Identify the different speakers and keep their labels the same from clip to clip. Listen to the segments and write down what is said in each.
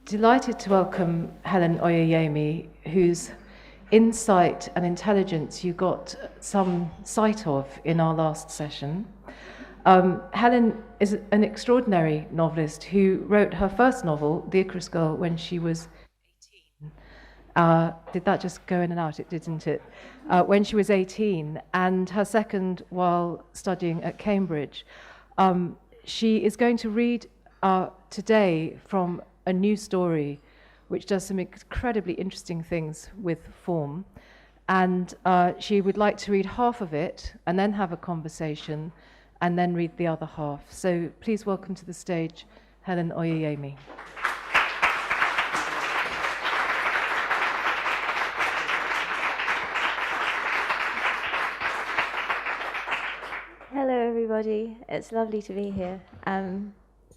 Speaker 1: delighted to welcome Helen Oyeyemi, whose insight and intelligence you got some sight of in our last session. Helen is an extraordinary novelist who wrote her first novel, The Icarus Girl, when she was 18. Did that just go in and out? It did, didn't it? When she was 18, and her second while studying at Cambridge. She is going to read today from a new story which does some incredibly interesting things with form. And she would like to read half of it and then have a conversation and then read the other half. So please welcome to the stage Helen Oyeyemi.
Speaker 2: Hello everybody, it's lovely to be here.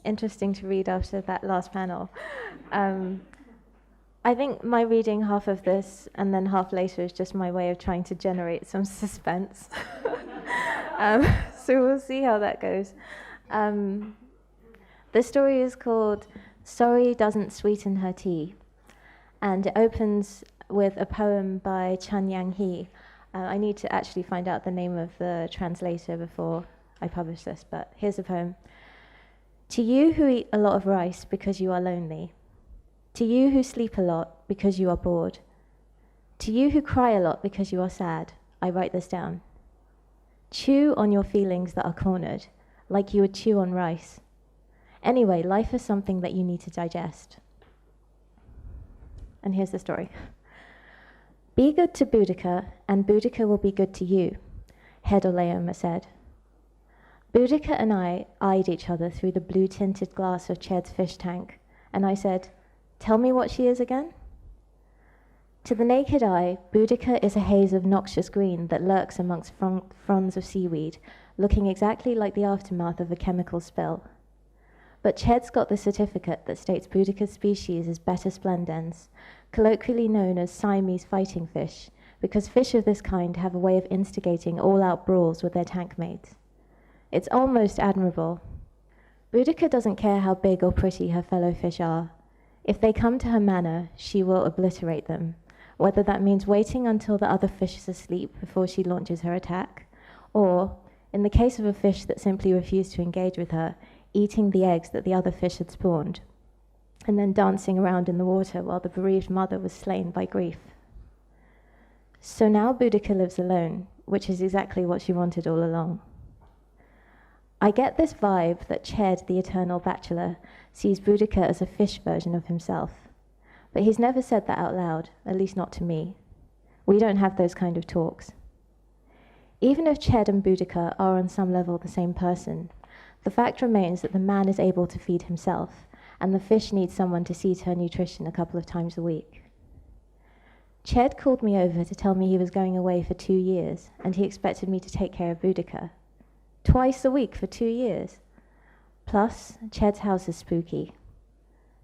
Speaker 2: Interesting to read after that last panel. I think my reading half of this and then half later is just my way of trying to generate some suspense. So we'll see how that goes. The story is called Sorry Doesn't Sweeten Her Tea, and it opens with a poem by Chun Yang He. I need to actually find out the name of the translator before I publish this, but here's the poem. To you who eat a lot of rice because you are lonely. To you who sleep a lot because you are bored. To you who cry a lot because you are sad, I write this down. Chew on your feelings that are cornered, like you would chew on rice. Anyway, life is something that you need to digest. And here's the story. Be good to Boudica, and Boudica will be good to you, Head Oyeyemi said. Boudica and I eyed each other through the blue-tinted glass of Ched's fish tank, and I said, tell me what she is again? To the naked eye, Boudica is a haze of noxious green that lurks amongst fronds of seaweed, looking exactly like the aftermath of a chemical spill. But Ched's got the certificate that states Boudica's species is Beta splendens, colloquially known as Siamese fighting fish, because fish of this kind have a way of instigating all-out brawls with their tank mates. It's almost admirable. Boudica doesn't care how big or pretty her fellow fish are. If they come to her manor, she will obliterate them, whether that means waiting until the other fish is asleep before she launches her attack, or, in the case of a fish that simply refused to engage with her, eating the eggs that the other fish had spawned, and then dancing around in the water while the bereaved mother was slain by grief. So now Boudica lives alone, which is exactly what she wanted all along. I get this vibe that Ched, the eternal bachelor, sees Boudica as a fish version of himself. But he's never said that out loud, at least not to me. We don't have those kind of talks. Even if Ched and Boudica are on some level the same person, the fact remains that the man is able to feed himself, and the fish needs someone to see to her nutrition a couple of times a week. Ched called me over to tell me he was going away for 2 years, and he expected me to take care of Boudica. Twice a week for 2 years. Plus, Ched's house is spooky.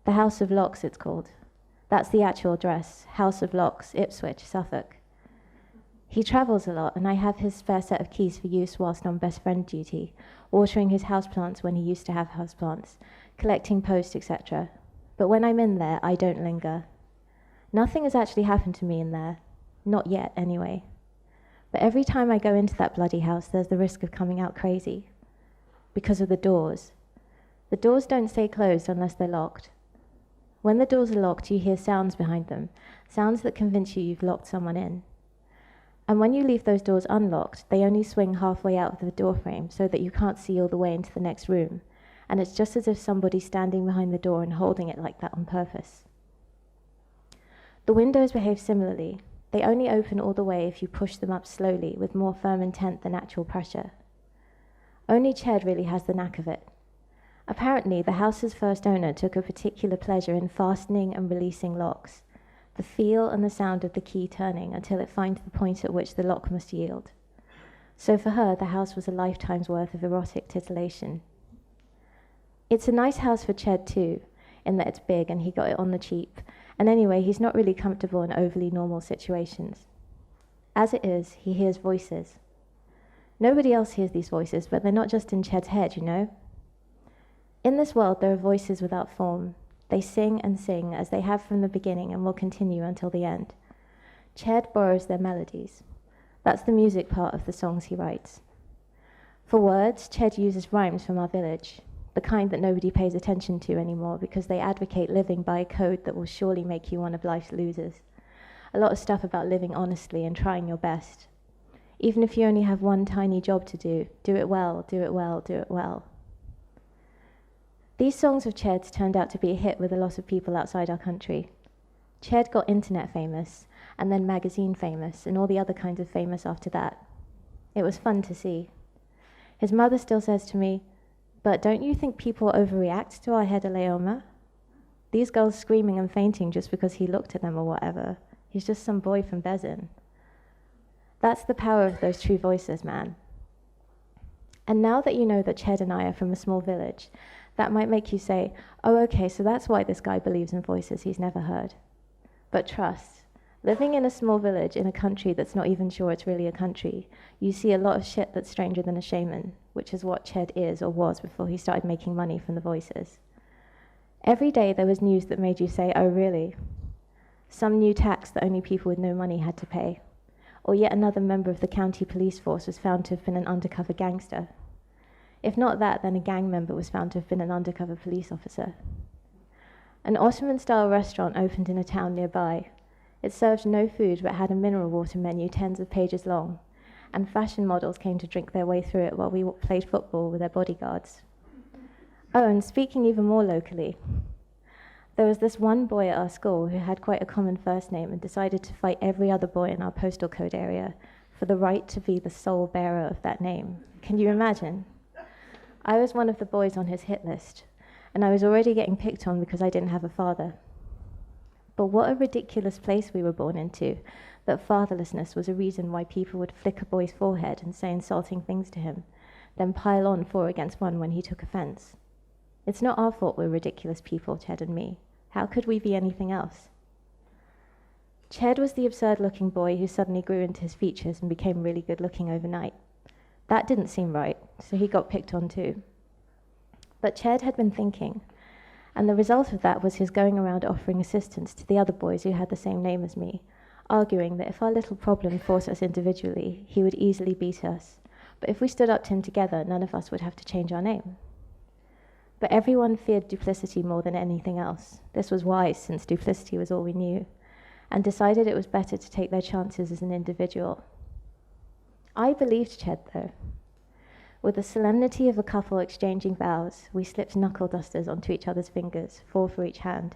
Speaker 2: The House of Locks, it's called. That's the actual address, House of Locks, Ipswich, Suffolk. He travels a lot, and I have his spare set of keys for use whilst on best friend duty, watering his houseplants when he used to have houseplants, collecting post, etc. But when I'm in there, I don't linger. Nothing has actually happened to me in there. Not yet, anyway. But every time I go into that bloody house, there's the risk of coming out crazy. Because of the doors. The doors don't stay closed unless they're locked. When the doors are locked, you hear sounds behind them, sounds that convince you you've locked someone in. And when you leave those doors unlocked, they only swing halfway out of the doorframe so that you can't see all the way into the next room, and it's just as if somebody's standing behind the door and holding it like that on purpose. The windows behave similarly. They only open all the way if you push them up slowly with more firm intent than actual pressure. Only Ched really has the knack of it. Apparently, the house's first owner took a particular pleasure in fastening and releasing locks, the feel and the sound of the key turning until it finds the point at which the lock must yield. So for her, the house was a lifetime's worth of erotic titillation. It's a nice house for Ched too, in that it's big and he got it on the cheap, and anyway, he's not really comfortable in overly normal situations. As it is, he hears voices. Nobody else hears these voices, but they're not just in Ched's head, you know? In this world, there are voices without form, They sing and sing, as they have from the beginning and will continue until the end. Ched borrows their melodies. That's the music part of the songs he writes. For words, Ched uses rhymes from our village, the kind that nobody pays attention to anymore because they advocate living by a code that will surely make you one of life's losers. A lot of stuff about living honestly and trying your best. Even if you only have one tiny job to do it well, do it well, do it well. These songs of Ched's turned out to be a hit with a lot of people outside our country. Ched got internet famous, and then magazine famous, and all the other kinds of famous after that. It was fun to see. His mother still says to me, "But don't you think people overreact to our Helen Oyeyemi? These girls screaming and fainting just because he looked at them or whatever. He's just some boy from Bezin." That's the power of those true voices, man. And now that you know that Ched and I are from a small village, that might make you say, "Oh, okay, so that's why this guy believes in voices he's never heard." But trust, living in a small village in a country that's not even sure it's really a country, you see a lot of shit that's stranger than a shaman, which is what Ched is or was before he started making money from the voices. Every day there was news that made you say, "Oh, really?" Some new tax that only people with no money had to pay. Or yet another member of the county police force was found to have been an undercover gangster. If not that, then a gang member was found to have been an undercover police officer. An Ottoman-style restaurant opened in a town nearby. It served no food but had a mineral water menu tens of pages long, and fashion models came to drink their way through it while we played football with their bodyguards. Oh, and speaking even more locally, there was this one boy at our school who had quite a common first name and decided to fight every other boy in our postal code area for the right to be the sole bearer of that name. Can you imagine? I was one of the boys on his hit list, and I was already getting picked on because I didn't have a father. But what a ridiculous place we were born into, that fatherlessness was a reason why people would flick a boy's forehead and say insulting things to him, then pile on 4 against 1 when he took offense. It's not our fault we're ridiculous people, Ched and me. How could we be anything else? Ched was the absurd-looking boy who suddenly grew into his features and became really good-looking overnight. That didn't seem right, so he got picked on too. But Ched had been thinking, and the result of that was his going around offering assistance to the other boys who had the same name as me, arguing that if our little problem fought us individually, he would easily beat us. But if we stood up to him together, none of us would have to change our name. But everyone feared duplicity more than anything else. This was wise, since duplicity was all we knew, and decided it was better to take their chances as an individual. I believed Ched, though. With the solemnity of a couple exchanging vows, we slipped knuckle dusters onto each other's fingers, 4 for each hand.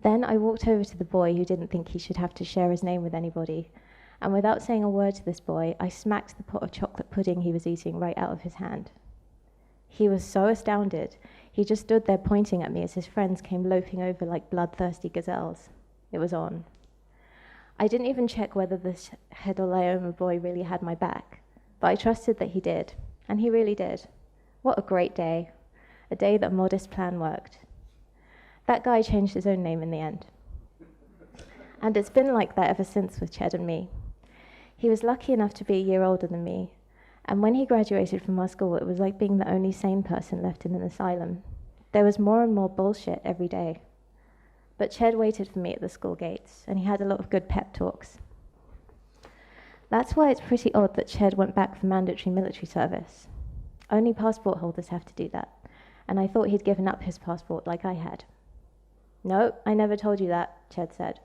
Speaker 2: Then I walked over to the boy who didn't think he should have to share his name with anybody, and without saying a word to this boy, I smacked the pot of chocolate pudding he was eating right out of his hand. He was so astounded, he just stood there pointing at me as his friends came loafing over like bloodthirsty gazelles. It was on. I didn't even check whether this Helen Oyeyemi boy really had my back, but I trusted that he did, and he really did. What a great day. A day that modest plan worked. That guy changed his own name in the end. And it's been like that ever since with Ched and me. He was lucky enough to be a year older than me, and when he graduated from our school, it was like being the only sane person left in an asylum. There was more and more bullshit every day. But Ched waited for me at the school gates, and he had a lot of good pep talks. That's why it's pretty odd that Ched went back for mandatory military service. Only passport holders have to do that, and I thought he'd given up his passport like I had. "No, I never told you that," Ched said.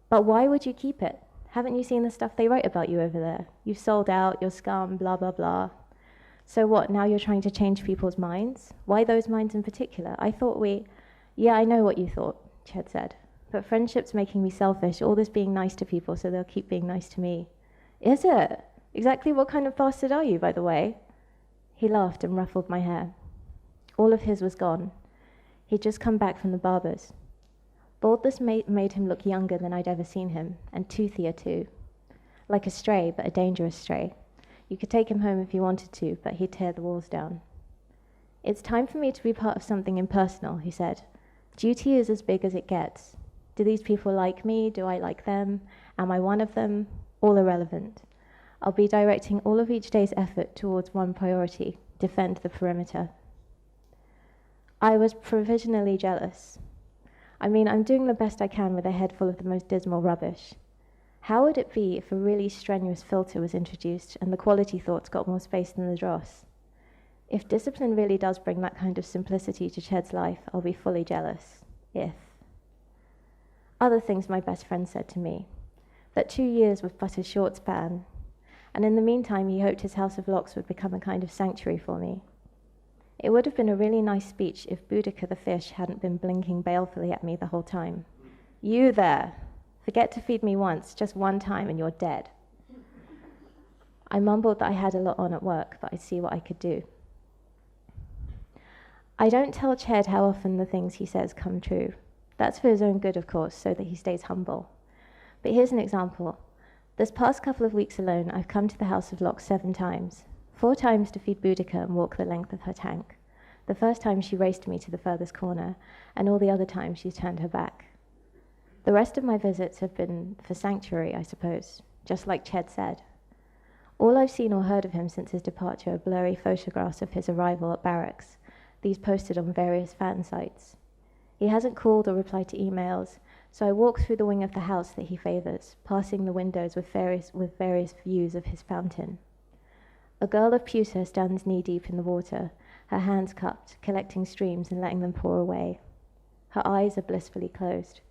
Speaker 2: "But why would you keep it? Haven't you seen the stuff they write about you over there? You've sold out, you're scum, blah, blah, blah." "So what, now you're trying to change people's minds? Why those minds in particular? I thought Yeah, I know what you thought," Ched said. "But friendship's making me selfish, all this being nice to people so they'll keep being nice to me." "Is it? Exactly what kind of bastard are you, by the way?" He laughed and ruffled my hair. All of his was gone. He'd just come back from the barber's. Baldness made him look younger than I'd ever seen him, and toothier too. Like a stray, but a dangerous stray. You could take him home if you wanted to, but he'd tear the walls down. "It's time for me to be part of something impersonal," he said. "Duty is as big as it gets. Do these people like me? Do I like them? Am I one of them? All irrelevant. I'll be directing all of each day's effort towards one priority: defend the perimeter." I was provisionally jealous. I mean, I'm doing the best I can with a head full of the most dismal rubbish. How would it be if a really strenuous filter was introduced and the quality thoughts got more space than the dross? If discipline really does bring that kind of simplicity to Ched's life, I'll be fully jealous. If. Other things my best friend said to me, that 2 years was but a short span, and in the meantime he hoped his house of locks would become a kind of sanctuary for me. It would have been a really nice speech if Boudica the fish hadn't been blinking balefully at me the whole time. You there! Forget to feed me once, just one time, and you're dead. I mumbled that I had a lot on at work, but I'd see what I could do. I don't tell Ched how often the things he says come true. That's for his own good, of course, so that he stays humble. But here's an example. This past couple of weeks alone, I've come to the House of Locks 7 times. 4 times to feed Boudica and walk the length of her tank. The first time she raced me to the furthest corner, and all the other times she's turned her back. The rest of my visits have been for sanctuary, I suppose, just like Ched said. All I've seen or heard of him since his departure are blurry photographs of his arrival at barracks, these posted on various fan sites. He hasn't called or replied to emails, so I walk through the wing of the house that he favours, passing the windows with various views of his fountain. A girl of pewter stands knee-deep in the water, her hands cupped, collecting streams and letting them pour away. Her eyes are blissfully closed.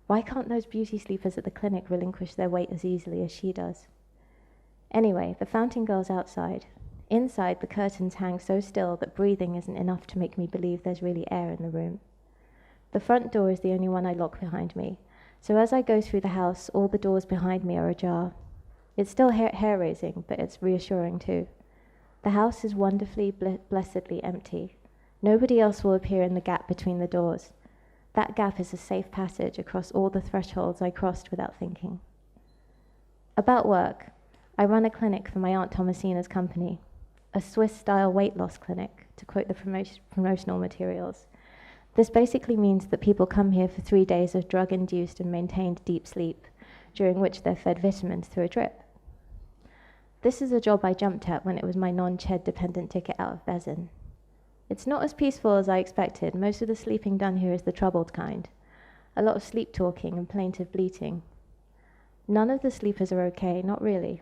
Speaker 2: Why can't those beauty sleepers at the clinic relinquish their weight as easily as she does? Anyway, the fountain girl's outside. Inside, the curtains hang so still that breathing isn't enough to make me believe there's really air in the room. The front door is the only one I lock behind me, so as I go through the house, all the doors behind me are ajar. It's still hair-raising, but it's reassuring too. The house is wonderfully, blessedly empty. Nobody else will appear in the gap between the doors. That gap is a safe passage across all the thresholds I crossed without thinking. About work, I run a clinic for my Aunt Thomasina's company, a Swiss-style weight loss clinic, to quote the promotional materials. This basically means that people come here for 3 days of drug-induced and maintained deep sleep, during which they're fed vitamins through a drip. This is a job I jumped at when it was my non-Ched dependent ticket out of Bezin. It's not as peaceful as I expected. Most of the sleeping done here is the troubled kind. A lot of sleep talking and plaintive bleating. None of the sleepers are okay, not really.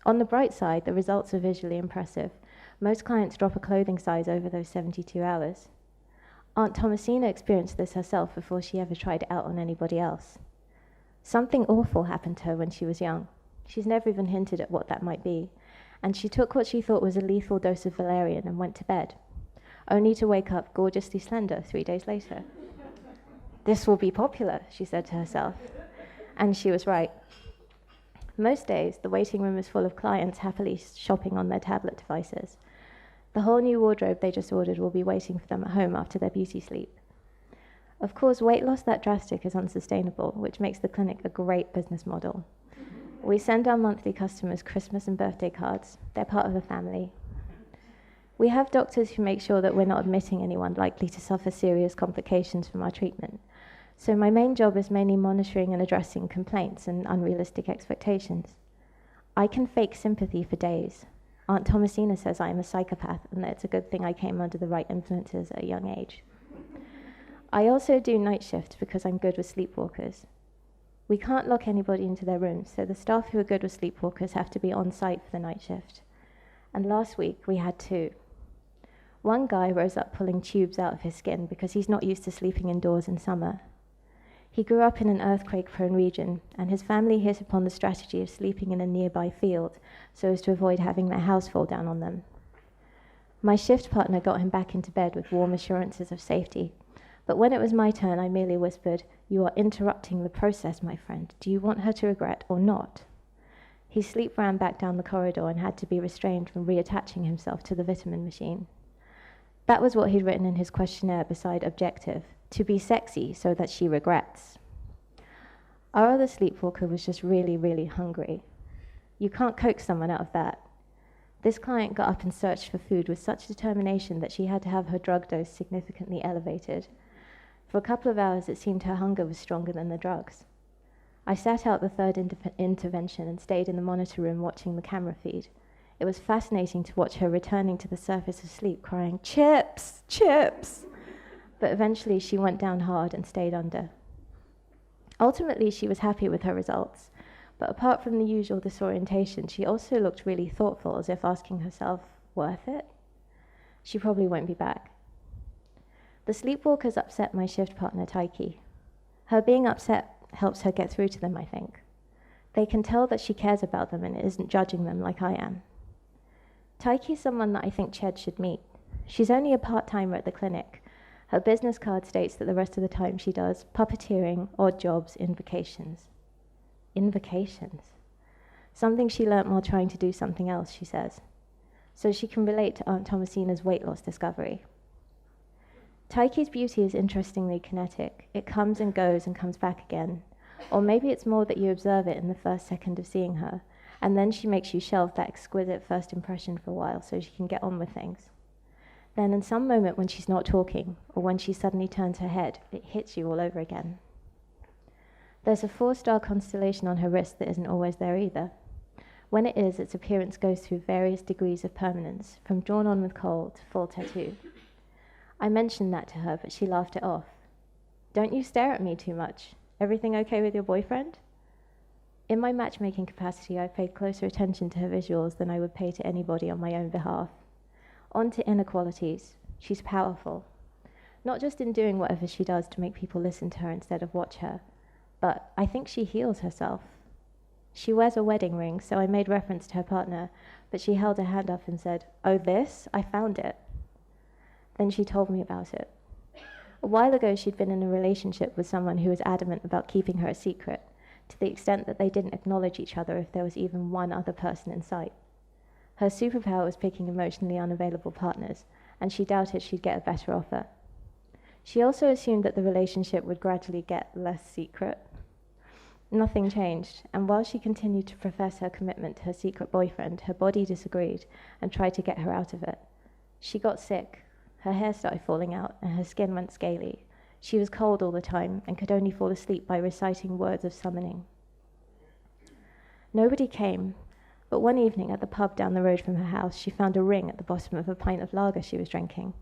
Speaker 2: On the bright side, the results are visually impressive. Most clients drop a clothing size over those 72 hours. Aunt Thomasina experienced this herself before she ever tried it out on anybody else. Something awful happened to her when she was young. She's never even hinted at what that might be, and she took what she thought was a lethal dose of valerian and went to bed, only to wake up gorgeously slender 3 days later. This will be popular, she said to herself, and she was right. Most days, the waiting room is full of clients happily shopping on their tablet devices. The whole new wardrobe they just ordered will be waiting for them at home after their beauty sleep. Of course, weight loss that drastic is unsustainable, which makes the clinic a great business model. We send our monthly customers Christmas and birthday cards. They're part of the family. We have doctors who make sure that we're not admitting anyone likely to suffer serious complications from our treatment. So my main job is mainly monitoring and addressing complaints and unrealistic expectations. I can fake sympathy for days. Aunt Thomasina says I am a psychopath and that it's a good thing I came under the right influences at a young age. I also do night shifts because I'm good with sleepwalkers. We can't lock anybody into their rooms, so the staff who are good with sleepwalkers have to be on site for the night shift. And last week we had 2. One guy rose up pulling tubes out of his skin because he's not used to sleeping indoors in summer. He grew up in an earthquake-prone region, and his family hit upon the strategy of sleeping in a nearby field so as to avoid having their house fall down on them. My shift partner got him back into bed with warm assurances of safety, but when it was my turn, I merely whispered, "You are interrupting the process, my friend. Do you want her to regret or not?" His sleep ran back down the corridor and had to be restrained from reattaching himself to the vitamin machine. That was what he'd written in his questionnaire beside objective, to be sexy so that she regrets. Our other sleepwalker was just really, really hungry. You can't coax someone out of that. This client got up and searched for food with such determination that she had to have her drug dose significantly elevated. For a couple of hours, it seemed her hunger was stronger than the drugs. I sat out the third intervention and stayed in the monitor room watching the camera feed. It was fascinating to watch her returning to the surface of sleep, crying, "Chips! Chips!" but eventually she went down hard and stayed under. Ultimately, she was happy with her results, but apart from the usual disorientation, she also looked really thoughtful, as if asking herself, worth it? She probably won't be back. The sleepwalkers upset my shift partner, Taiki. Her being upset helps her get through to them, I think. They can tell that she cares about them and isn't judging them like I am. Taiki is someone that I think Ched should meet. She's only a part-timer at the clinic. Her business card states that the rest of the time she does puppeteering, odd jobs, invocations. Invocations. Something she learnt while trying to do something else, she says. So she can relate to Aunt Thomasina's weight loss discovery. Taiki's beauty is interestingly kinetic. It comes and goes and comes back again. Or maybe it's more that you observe it in the first second of seeing her, and then she makes you shelve that exquisite first impression for a while so she can get on with things. Then in some moment when she's not talking, or when she suddenly turns her head, it hits you all over again. There's a 4-star constellation on her wrist that isn't always there either. When it is, its appearance goes through various degrees of permanence, from drawn on with coal to full tattoo. I mentioned that to her, but she laughed it off. Don't you stare at me too much. Everything okay with your boyfriend? In my matchmaking capacity, I paid closer attention to her visuals than I would pay to anybody on my own behalf. On to inequalities. She's powerful. Not just in doing whatever she does to make people listen to her instead of watch her, but I think she heals herself. She wears a wedding ring, so I made reference to her partner, but she held her hand up and said, "Oh, this? I found it." Then she told me about it. A while ago, she'd been in a relationship with someone who was adamant about keeping her a secret, to the extent that they didn't acknowledge each other if there was even one other person in sight. Her superpower was picking emotionally unavailable partners, and she doubted she'd get a better offer. She also assumed that the relationship would gradually get less secret. Nothing changed, and while she continued to profess her commitment to her secret boyfriend, her body disagreed and tried to get her out of it. She got sick, her hair started falling out, and her skin went scaly. She was cold all the time and could only fall asleep by reciting words of summoning. Nobody came, but one evening at the pub down the road from her house, she found a ring at the bottom of a pint of lager she was drinking.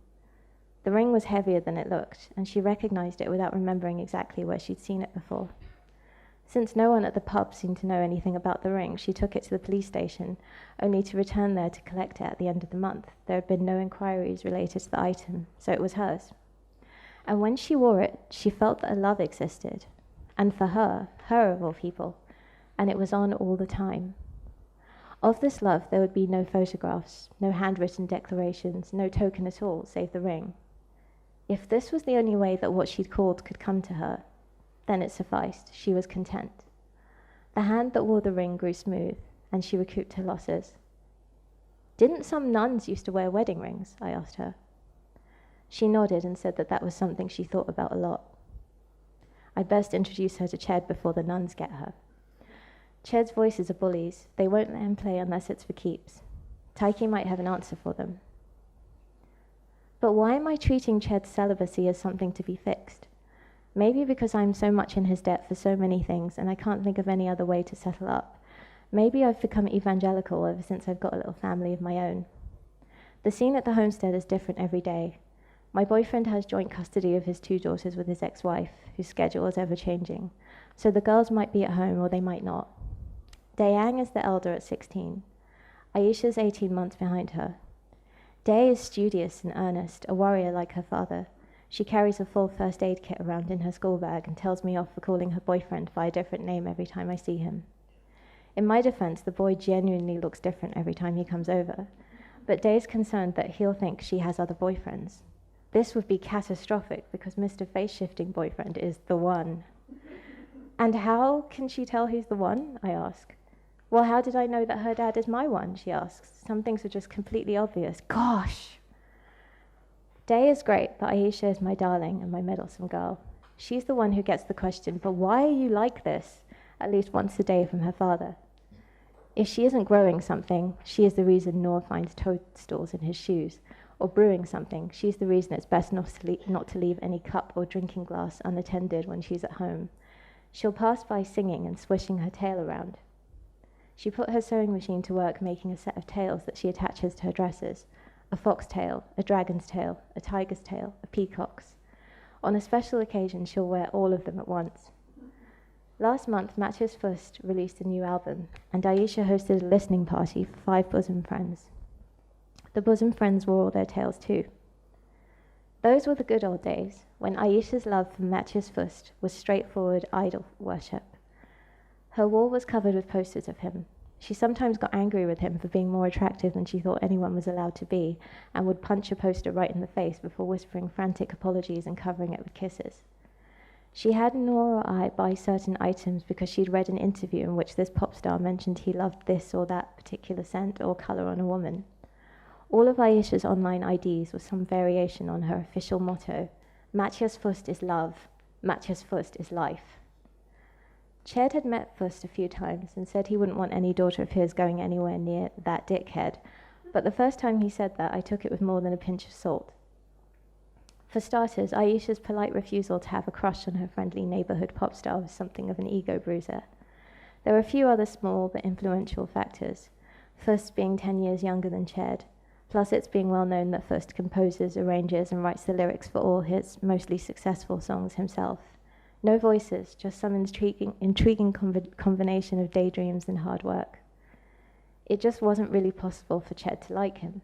Speaker 2: The ring was heavier than it looked, and she recognized it without remembering exactly where she'd seen it before. Since no one at the pub seemed to know anything about the ring, she took it to the police station, only to return there to collect it at the end of the month. There had been no inquiries related to the item, so it was hers. And when she wore it, she felt that a love existed. And for her of all people, and it was on all the time. Of this love, there would be no photographs, no handwritten declarations, no token at all, save the ring. If this was the only way that what she'd called could come to her, then it sufficed. She was content. The hand that wore the ring grew smooth, and she recouped her losses. "Didn't some nuns used to wear wedding rings?" I asked her. She nodded and said that that was something she thought about a lot. I best introduce her to Ched before the nuns get her. Ched's voices are bullies. They won't let him play unless it's for keeps. Taiki might have an answer for them. But why am I treating Ched's celibacy as something to be fixed? Maybe because I'm so much in his debt for so many things and I can't think of any other way to settle up. Maybe I've become evangelical ever since I've got a little family of my own. The scene at the homestead is different every day. My boyfriend has joint custody of his 2 daughters with his ex-wife, whose schedule is ever-changing, so the girls might be at home or they might not. Dayang is the elder at 16. Aisha'S 18 months behind her. Day is studious and earnest, a warrior like her father. She carries a full first aid kit around in her school bag and tells me off for calling her boyfriend by a different name every time I see him. In my defense, the boy genuinely looks different every time he comes over, but Day's concerned that he'll think she has other boyfriends. This would be catastrophic because Mr. Face-Shifting Boyfriend is the one. And how can she tell he's the one? I ask. Well, how did I know that her dad is my one? She asks. Some things are just completely obvious. Gosh! Day is great, but Aisha is my darling and my meddlesome girl. She's the one who gets the question, but why are you like this? At least once a day from her father. If she isn't growing something, she is the reason Noor finds toadstools in his shoes. Or brewing something, she's the reason it's best not to leave any cup or drinking glass unattended when she's at home. She'll pass by singing and swishing her tail around. She put her sewing machine to work making a set of tails that she attaches to her dresses. A fox tail, a dragon's tail, a tiger's tail, a peacock's. On a special occasion, she'll wear all of them at once. Last month, Mathias Fust released a new album, and Aisha hosted a listening party for 5 bosom friends. The bosom friends wore all their tails too. Those were the good old days, when Aisha's love for Mathias Fust was straightforward idol worship. Her wall was covered with posters of him. She sometimes got angry with him for being more attractive than she thought anyone was allowed to be, and would punch a poster right in the face before whispering frantic apologies and covering it with kisses. She had Nor or I buy certain items because she'd read an interview in which this pop star mentioned he loved this or that particular scent or colour on a woman. All of Aisha's online IDs was some variation on her official motto, Mathias Fust is love, Mathias Fust is life. Ched had met Fust a few times and said he wouldn't want any daughter of his going anywhere near that dickhead, but the first time he said that, I took it with more than a pinch of salt. For starters, Aisha's polite refusal to have a crush on her friendly neighbourhood pop star was something of an ego bruiser. There were a few other small but influential factors, Fust being 10 years younger than Ched, plus it's being well known that Fust composes, arranges and writes the lyrics for all his mostly successful songs himself. No voices, just some intriguing combination of daydreams and hard work. It just wasn't really possible for Ched to like him.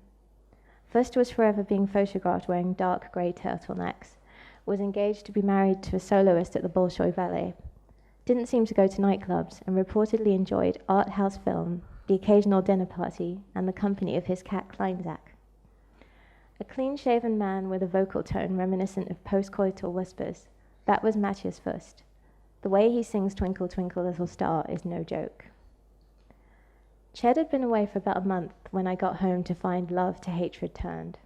Speaker 2: Fust was forever being photographed wearing dark grey turtlenecks, was engaged to be married to a soloist at the Bolshoi Ballet, didn't seem to go to nightclubs, and reportedly enjoyed art house film, the occasional dinner party, and the company of his cat Kleinzak. A clean-shaven man with a vocal tone reminiscent of post-coital whispers, that was Mathias Fust. The way he sings Twinkle, Twinkle, Little Star is no joke. Ched had been away for about a month when I got home to find love to hatred turned.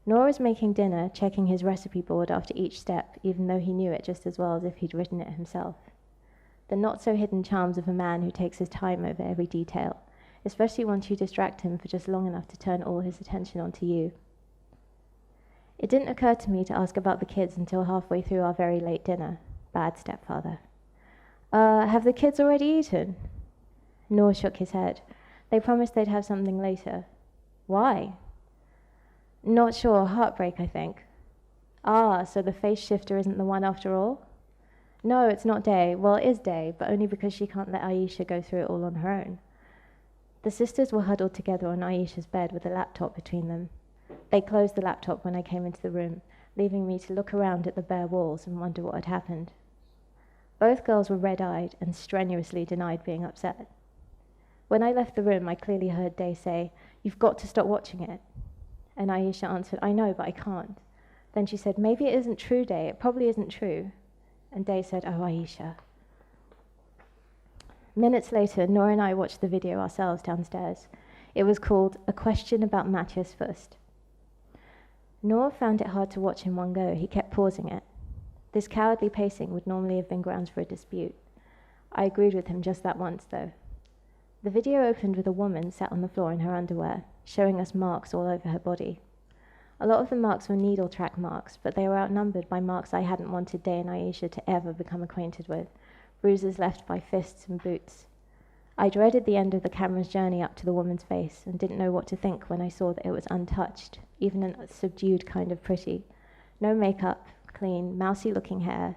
Speaker 2: Nor was making dinner, checking his recipe board after each step, even though he knew it just as well as if he'd written it himself. The not-so-hidden charms of a man who takes his time over every detail, especially once you distract him for just long enough to turn all his attention onto you. It didn't occur to me to ask about the kids until halfway through our very late dinner. Bad stepfather. Have the kids already eaten? Noor shook his head. They promised they'd have something later. Why? Not sure. Heartbreak, I think. Ah, so the face shifter isn't the one after all? No, it's not Day. Well, it is Day, but only because she can't let Aisha go through it all on her own. The sisters were huddled together on Aisha's bed with a laptop between them. They closed the laptop when I came into the room, leaving me to look around at the bare walls and wonder what had happened. Both girls were red-eyed and strenuously denied being upset. When I left the room, I clearly heard Day say, "You've got to stop watching it." And Aisha answered, "I know, but I can't." Then she said, "Maybe it isn't true, Day. It probably isn't true." And Day said, "Oh, Aisha." Minutes later, Nora and I watched the video ourselves downstairs. It was called A Question About Mathias Fust. Nora found it hard to watch in one go. He kept pausing it. This cowardly pacing would normally have been grounds for a dispute. I agreed with him just that once, though. The video opened with a woman sat on the floor in her underwear, showing us marks all over her body. A lot of the marks were needle track marks, but they were outnumbered by marks I hadn't wanted Day and Aisha to ever become acquainted with, bruises left by fists and boots. I dreaded the end of the camera's journey up to the woman's face and didn't know what to think when I saw that it was untouched, even a subdued kind of pretty. No makeup, clean, mousy-looking hair,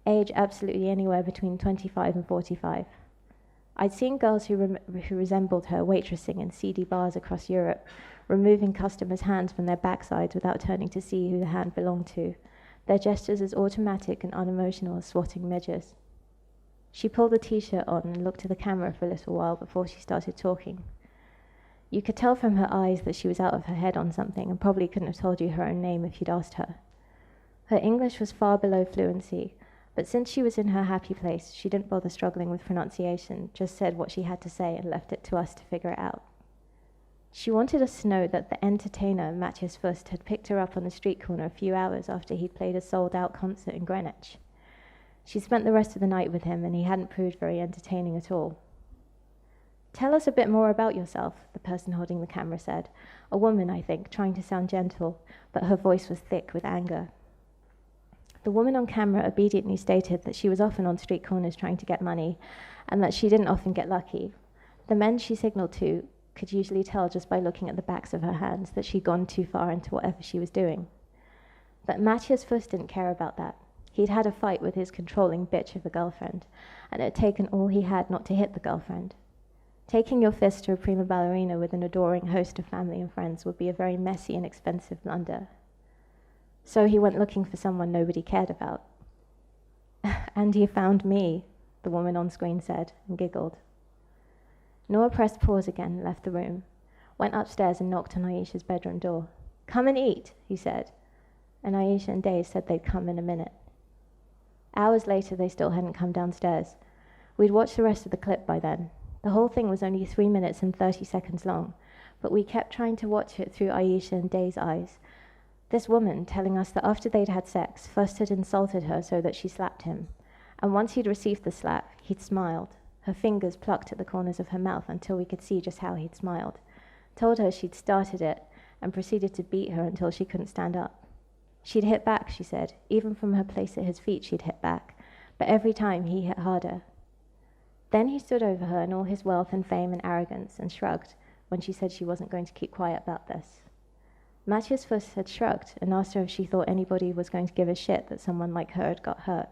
Speaker 2: age absolutely anywhere between 25 and 45. I'd seen girls who resembled her waitressing in seedy bars across Europe, removing customers' hands from their backsides without turning to see who the hand belonged to, their gestures as automatic and unemotional as swatting midges. She pulled the t-shirt on and looked at the camera for a little while before she started talking. You could tell from her eyes that she was out of her head on something and probably couldn't have told you her own name if you'd asked her. Her English was far below fluency, but since she was in her happy place, she didn't bother struggling with pronunciation, just said what she had to say and left it to us to figure it out. She wanted us to know that the entertainer, Mathias Fust, had picked her up on the street corner a few hours after he'd played a sold-out concert in Greenwich. She spent the rest of the night with him, and he hadn't proved very entertaining at all. "Tell us a bit more about yourself," the person holding the camera said. A woman, I think, trying to sound gentle, but her voice was thick with anger. The woman on camera obediently stated that she was often on street corners trying to get money, and that she didn't often get lucky. The men she signaled to could usually tell just by looking at the backs of her hands that she'd gone too far into whatever she was doing. But Matthias Fuss didn't care about that. He'd had a fight with his controlling bitch of a girlfriend, and it had taken all he had not to hit the girlfriend. Taking your fist to a prima ballerina with an adoring host of family and friends would be a very messy and expensive blunder. So he went looking for someone nobody cared about. And he found me, the woman on screen said, and giggled. Noor pressed pause again and left the room, went upstairs and knocked on Aisha'S bedroom door. "Come and eat," he said, and Aisha and Dave said they'd come in a minute. Hours later, they still hadn't come downstairs. We'd watched the rest of the clip by then. The whole thing was only 3 minutes and 30 seconds long, but we kept trying to watch it through Aisha and Dave's eyes. This woman telling us that after they'd had sex, Fuss had insulted her so that she slapped him, and once he'd received the slap, he'd smiled, her fingers plucked at the corners of her mouth until we could see just how he'd smiled, told her she'd started it, and proceeded to beat her until she couldn't stand up. She'd hit back, she said. Even from her place at his feet, she'd hit back, but every time he hit harder. Then he stood over her in all his wealth and fame and arrogance and shrugged when she said she wasn't going to keep quiet about this. Matthias Fuss had shrugged and asked her if she thought anybody was going to give a shit that someone like her had got hurt.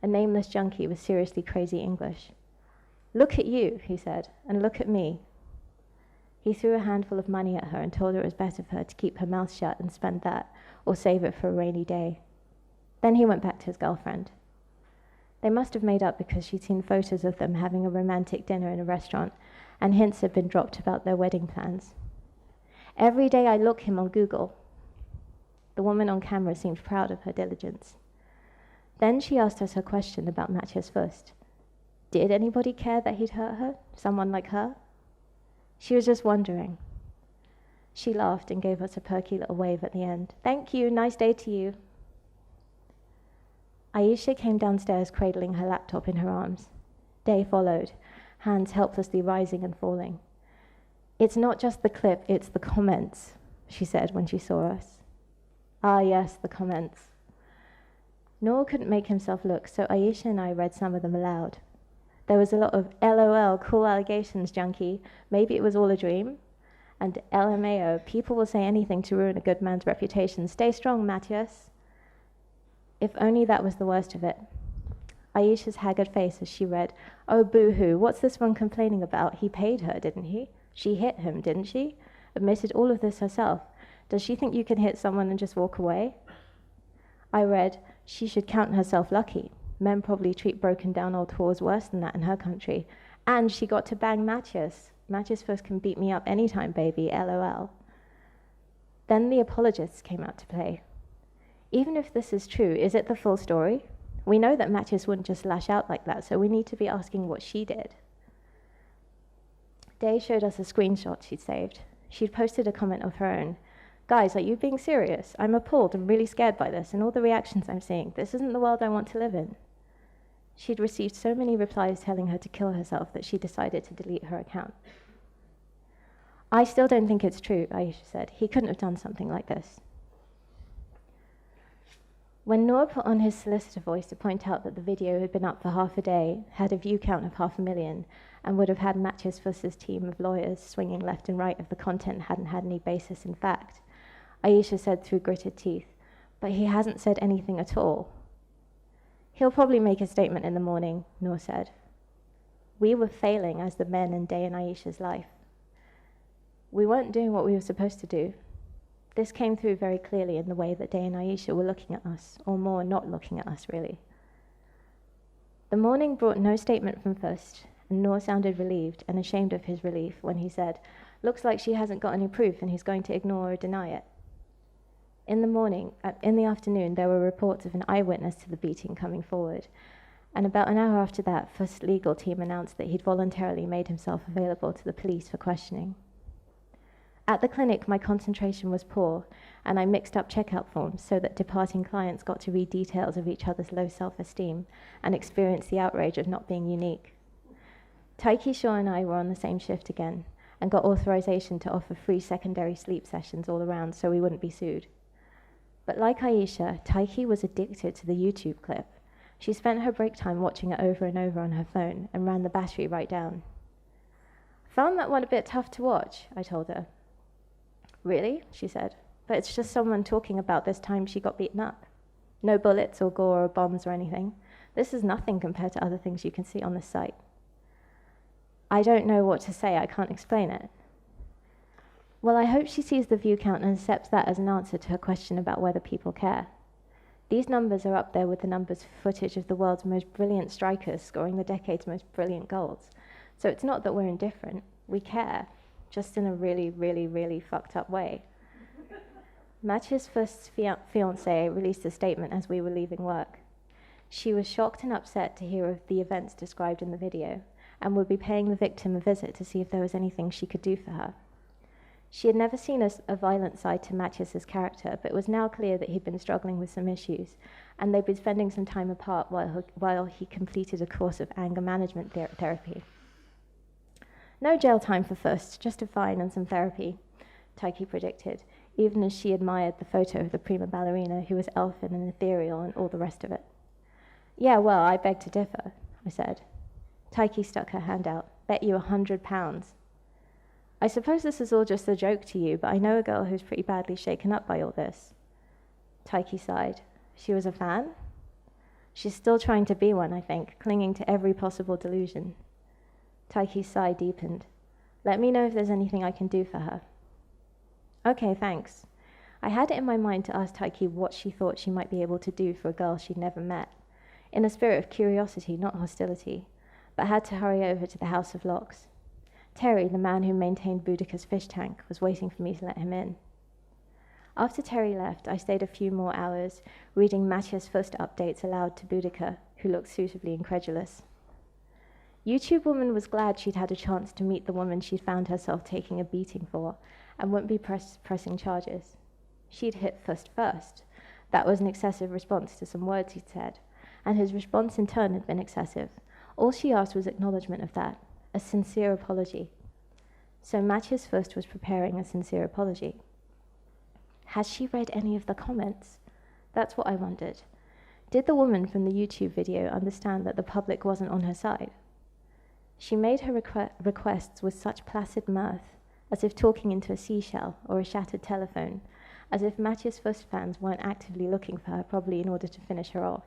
Speaker 2: A nameless junkie with seriously crazy English. "Look at you," he said, "and look at me." He threw a handful of money at her and told her it was better for her to keep her mouth shut and spend that, or save it for a rainy day. Then he went back to his girlfriend. They must have made up because she'd seen photos of them having a romantic dinner in a restaurant, and hints had been dropped about their wedding plans. "Every day I look him on Google." The woman on camera seemed proud of her diligence. Then she asked us her question about Matthias Fuss. Did anybody care that he'd hurt her? Someone like her? She was just wondering. She laughed and gave us a perky little wave at the end. "Thank you, nice day to you." Aisha came downstairs cradling her laptop in her arms. Day followed, hands helplessly rising and falling. "It's not just the clip, it's the comments," she said when she saw us. Ah yes, the comments. Noor couldn't make himself look, so Aisha and I read some of them aloud. There was a lot of "LOL, cool allegations, junkie, maybe it was all a dream," and "LMAO, people will say anything to ruin a good man's reputation, stay strong, Matthias." If only that was the worst of it. Aisha's haggard face as she read, "Oh, boo-hoo, what's this one complaining about? He paid her, didn't he? She hit him, didn't she? Admitted all of this herself. Does she think you can hit someone and just walk away?" I read, "She should count herself lucky. Men probably treat broken down old whores worse than that in her country. And she got to bang Matthias. Matthias Fuss can beat me up anytime, baby, LOL." Then the apologists came out to play. Even if this is true, is it the full story? We know that Matthias wouldn't just lash out like that, so we need to be asking what she did. Day showed us a screenshot she'd saved. She'd posted a comment of her own. "Guys, are you being serious? I'm appalled and really scared by this and all the reactions I'm seeing. This isn't the world I want to live in." She'd received so many replies telling her to kill herself that she decided to delete her account. "I still don't think it's true," Aisha said. "He couldn't have done something like this." When Noor put on his solicitor voice to point out that the video had been up for half a day, had a view count of 500,000, and would have had Matthias Fuss's team of lawyers swinging left and right if the content hadn't had any basis in fact, Aisha said through gritted teeth, "But he hasn't said anything at all." "He'll probably make a statement in the morning," Noor said. We were failing as the men in Day and Aisha's life. We weren't doing what we were supposed to do. This came through very clearly in the way that Day and Aisha were looking at us, or more, not looking at us, really. The morning brought no statement from Fuss, and Noor sounded relieved and ashamed of his relief when he said, "Looks like she hasn't got any proof and he's going to ignore or deny it." In the afternoon, there were reports of an eyewitness to the beating coming forward, and about an hour after that, Fuss' legal team announced that he'd voluntarily made himself available to the police for questioning. At the clinic, my concentration was poor, and I mixed up checkout forms so that departing clients got to read details of each other's low self-esteem and experience the outrage of not being unique. Taiki Shaw and I were on the same shift again, and got authorization to offer free secondary sleep sessions all around so we wouldn't be sued. But like Aisha, Taiki was addicted to the YouTube clip. She spent her break time watching it over and over on her phone and ran the battery right down. "Found that one a bit tough to watch," I told her. "Really?" she said. but it's just someone talking about this time she got beaten up. No bullets or gore or bombs or anything. This is nothing compared to other things you can see on this site. I don't know what to say, I can't explain it. Well, I hope she sees the view count and accepts that as an answer to her question about whether people care. These numbers are up there with the numbers for footage of the world's most brilliant strikers scoring the decade's most brilliant goals. So it's not that we're indifferent, we care, just in a really, really, really fucked up way. Mathieu's first fiancée released a statement as we were leaving work. She was shocked and upset to hear of the events described in the video, and would be paying the victim a visit to see if there was anything she could do for her. She had never seen a violent side to Matthias's character, but it was now clear that he'd been struggling with some issues, and they'd been spending some time apart while he completed a course of anger management therapy. No jail time for Fust, just a fine and some therapy, Taiki predicted, even as she admired the photo of the prima ballerina who was elfin and ethereal and all the rest of it. Yeah, well, I beg to differ, I said. Taiki stuck her hand out. Bet you £100. I suppose this is all just a joke to you, but I know a girl who's pretty badly shaken up by all this. Taiki sighed. She was a fan? She's still trying to be one, I think, clinging to every possible delusion. Taiki's sigh deepened. Let me know if there's anything I can do for her. Okay, thanks. I had it in my mind to ask Taiki what she thought she might be able to do for a girl she'd never met, in a spirit of curiosity, not hostility, but had to hurry over to the House of Locks. Terry, the man who maintained Boudica's fish tank, was waiting for me to let him in. After Terry left, I stayed a few more hours, reading Matthias' first updates aloud to Boudica, who looked suitably incredulous. YouTube Woman was glad she'd had a chance to meet the woman she'd found herself taking a beating for, and wouldn't be pressing charges. She'd hit Fust first. That was an excessive response to some words he'd said, and his response in turn had been excessive. All she asked was acknowledgement of that, a sincere apology. So Matthias Fust was preparing a sincere apology. Had she read any of the comments? That's what I wondered. Did the woman from the YouTube video understand that the public wasn't on her side? She made her requests with such placid mirth, as if talking into a seashell or a shattered telephone, as if Matthias Fust fans weren't actively looking for her, probably in order to finish her off.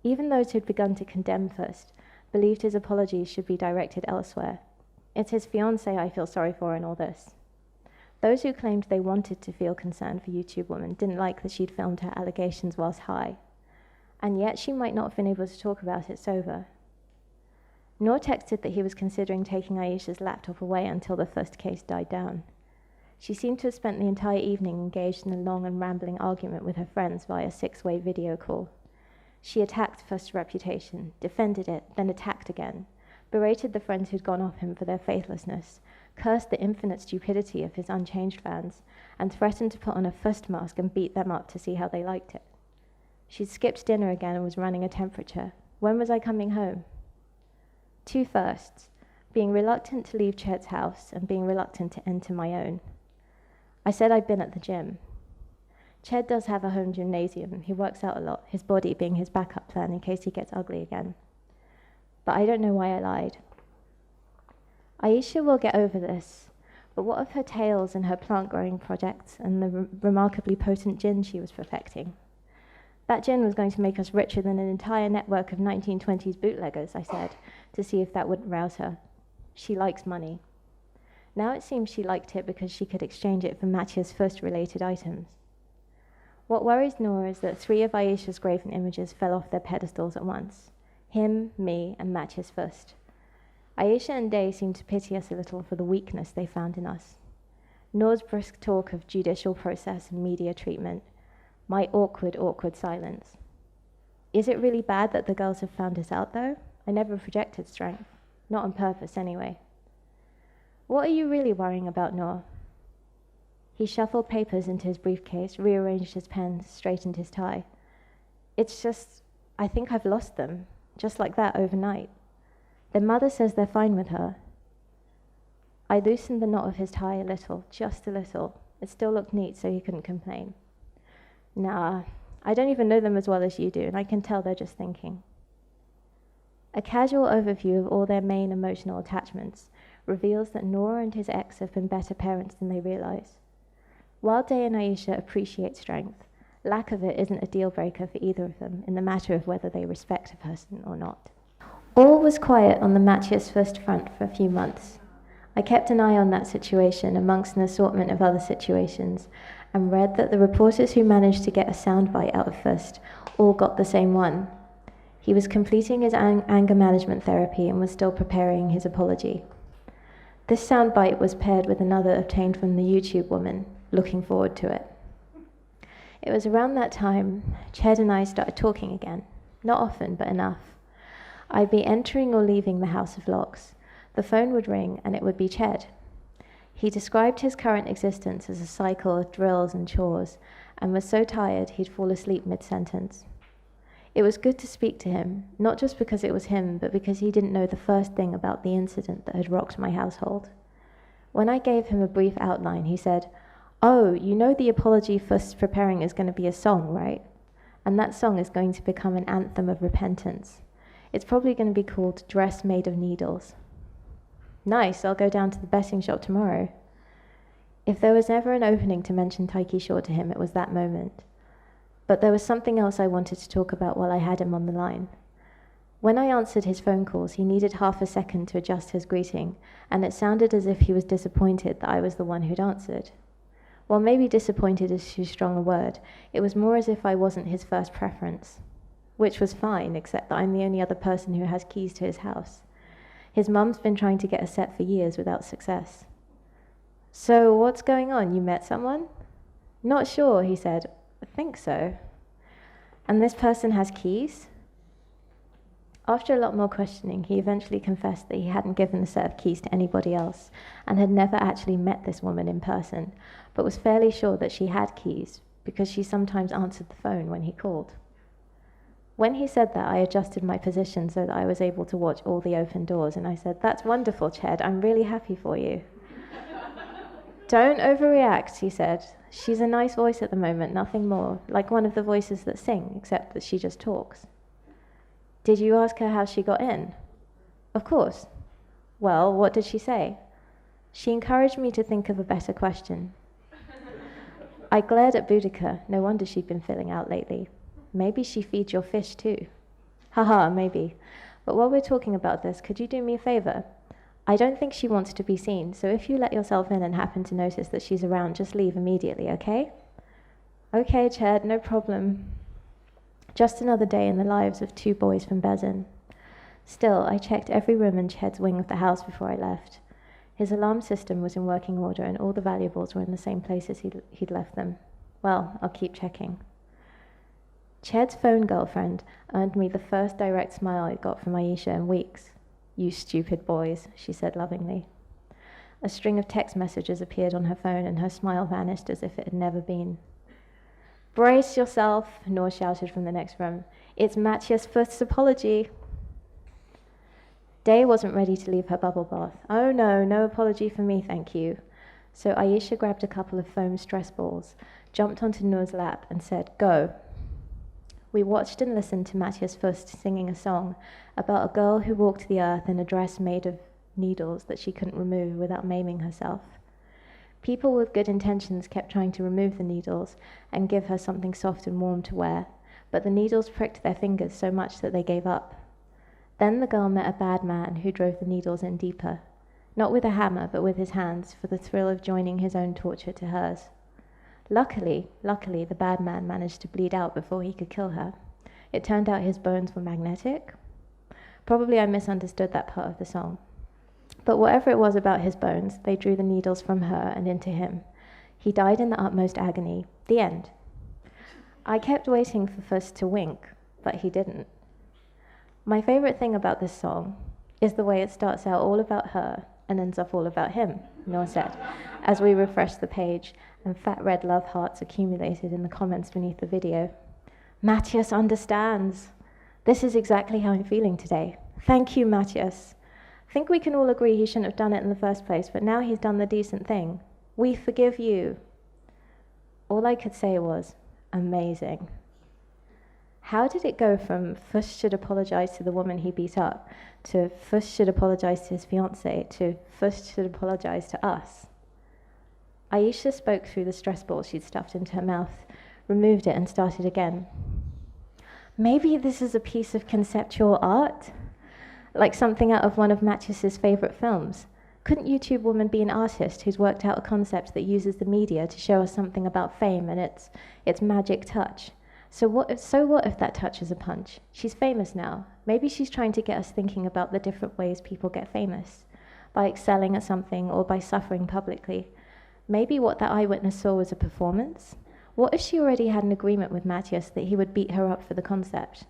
Speaker 2: Even those who'd begun to condemn Fust believed his apologies should be directed elsewhere. It's his fiancée I feel sorry for in all this. Those who claimed they wanted to feel concern for YouTube Woman didn't like that she'd filmed her allegations whilst high, and yet she might not have been able to talk about it sober. Noor texted that he was considering taking Aisha'S laptop away until the first case died down. She seemed to have spent the entire evening engaged in a long and rambling argument with her friends via 6-way video call. She attacked Fust's reputation, defended it, then attacked again, berated the friends who'd gone off him for their faithlessness, cursed the infinite stupidity of his unchanged fans, and threatened to put on a Fust mask and beat them up to see how they liked it. She'd skipped dinner again and was running a temperature. When was I coming home? 2 firsts, being reluctant to leave Chet's house and being reluctant to enter my own. I said I'd been at the gym. Ched does have a home gymnasium. He works out a lot, his body being his backup plan in case he gets ugly again. But I don't know why I lied. Aisha will get over this, but what of her tales and her plant-growing projects and the remarkably potent gin she was perfecting? That gin was going to make us richer than an entire network of 1920s bootleggers, I said, to see if that wouldn't rouse her. She likes money. Now it seems she liked it because she could exchange it for Matthias' first-related items. What worries Noor is that 3 of Aisha's graven images fell off their pedestals at once. Him, me, and Matthias Fust. Aisha and Day seemed to pity us a little for the weakness they found in us. Noor's brisk talk of judicial process and media treatment. My awkward silence. Is it really bad that the girls have found us out, though? I never projected strength. Not on purpose, anyway. What are you really worrying about, Noor? He shuffled papers into his briefcase, rearranged his pens, straightened his tie. It's just, I think I've lost them, just like that overnight. Their mother says they're fine with her. I loosened the knot of his tie a little, just a little. It still looked neat, so he couldn't complain. Nah, I don't even know them as well as you do, and I can tell they're just thinking. A casual overview of all their main emotional attachments reveals that Noor and his ex have been better parents than they realize. While Day and Aisha appreciate strength, lack of it isn't a deal breaker for either of them in the matter of whether they respect a person or not. All was quiet on the Matthias First front for a few months. I kept an eye on that situation amongst an assortment of other situations, and read that the reporters who managed to get a soundbite out of First all got the same one. He was completing his anger management therapy and was still preparing his apology. This soundbite was paired with another obtained from the YouTube woman, looking forward to it. It was around that time Ched and I started talking again, not often, but enough. I'd be entering or leaving the House of Locks. The phone would ring and it would be Ched. He described his current existence as a cycle of drills and chores, and was so tired he'd fall asleep mid-sentence. It was good to speak to him, not just because it was him, but because he didn't know the first thing about the incident that had rocked my household. When I gave him a brief outline, he said, "Oh, you know the apology First preparing is going to be a song, right? And that song is going to become an anthem of repentance. It's probably going to be called Dress Made of Needles." Nice, I'll go down to the betting shop tomorrow. If there was ever an opening to mention Taiki Shaw to him, it was that moment. But there was something else I wanted to talk about while I had him on the line. When I answered his phone calls, he needed half a second to adjust his greeting, and it sounded as if he was disappointed that I was the one who'd answered. Well, maybe disappointed is too strong a word. It was more as if I wasn't his first preference, which was fine, except that I'm the only other person who has keys to his house. His mum's been trying to get a set for years without success. "So, what's going on? You met someone?" "Not sure," he said. "I think so." "And this person has keys?" After a lot more questioning, he eventually confessed that he hadn't given the set of keys to anybody else, and had never actually met this woman in person, but was fairly sure that she had keys, because she sometimes answered the phone when he called. When he said that, I adjusted my position so that I was able to watch all the open doors, and I said, "That's wonderful, Ched. I'm really happy for you." "Don't overreact," he said. "She's a nice voice at the moment, nothing more, like one of the voices that sing, except that she just talks." "Did you ask her how she got in?" "Of course." "Well, what did she say?" "She encouraged me to think of a better question." I glared at Boudica. No wonder she'd been filling out lately. Maybe she feeds your fish too. Haha, maybe. But while we're talking about this, could you do me a favor? I don't think she wants to be seen, so if you let yourself in and happen to notice that she's around, just leave immediately, okay? Okay, Ched, no problem. Just another day in the lives of two boys from Bezin. Still, I checked every room in Ched's wing of the house before I left. His alarm system was in working order, and all the valuables were in the same places he'd left them. Well, I'll keep checking. Ched's phone girlfriend earned me the first direct smile I got from Aisha in weeks. "You stupid boys," she said lovingly. A string of text messages appeared on her phone, and her smile vanished as if it had never been. "Brace yourself," Noor shouted from the next room. "It's Matthias First's apology." Day wasn't ready to leave her bubble bath. "Oh no apology for me, thank you." So Aisha grabbed a couple of foam stress balls, jumped onto Noor's lap, and said, "Go." We watched and listened to Matthias First singing a song about a girl who walked the earth in a dress made of needles that she couldn't remove without maiming herself. People with good intentions kept trying to remove the needles and give her something soft and warm to wear, but the needles pricked their fingers so much that they gave up. Then the girl met a bad man who drove the needles in deeper, not with a hammer, but with his hands, for the thrill of joining his own torture to hers. Luckily, the bad man managed to bleed out before he could kill her. It turned out his bones were magnetic. Probably I misunderstood that part of the song. But whatever it was about his bones, they drew the needles from her and into him. He died in the utmost agony. The end. I kept waiting for First to wink, but he didn't. My favorite thing about this song is the way it starts out all about her and ends up all about him, Noor said, as we refreshed the page, and fat red love hearts accumulated in the comments beneath the video. "Matthias understands. This is exactly how I'm feeling today. Thank you, Matthias. Think we can all agree he shouldn't have done it in the first place, but now he's done the decent thing. We forgive you." All I could say was, amazing. How did it go from Fuss should apologize to the woman he beat up, to Fuss should apologize to his fiancée, to Fuss should apologize to us? Aisha spoke through the stress ball she'd stuffed into her mouth, removed it and started again. Maybe this is a piece of conceptual art? Like something out of one of Mathias's favourite films. Couldn't YouTube Woman be an artist who's worked out a concept that uses the media to show us something about fame and its magic touch? So what if that touch is a punch? She's famous now. Maybe she's trying to get us thinking about the different ways people get famous. By excelling at something or by suffering publicly. Maybe what that eyewitness saw was a performance? What if she already had an agreement with Mathias that he would beat her up for the concept?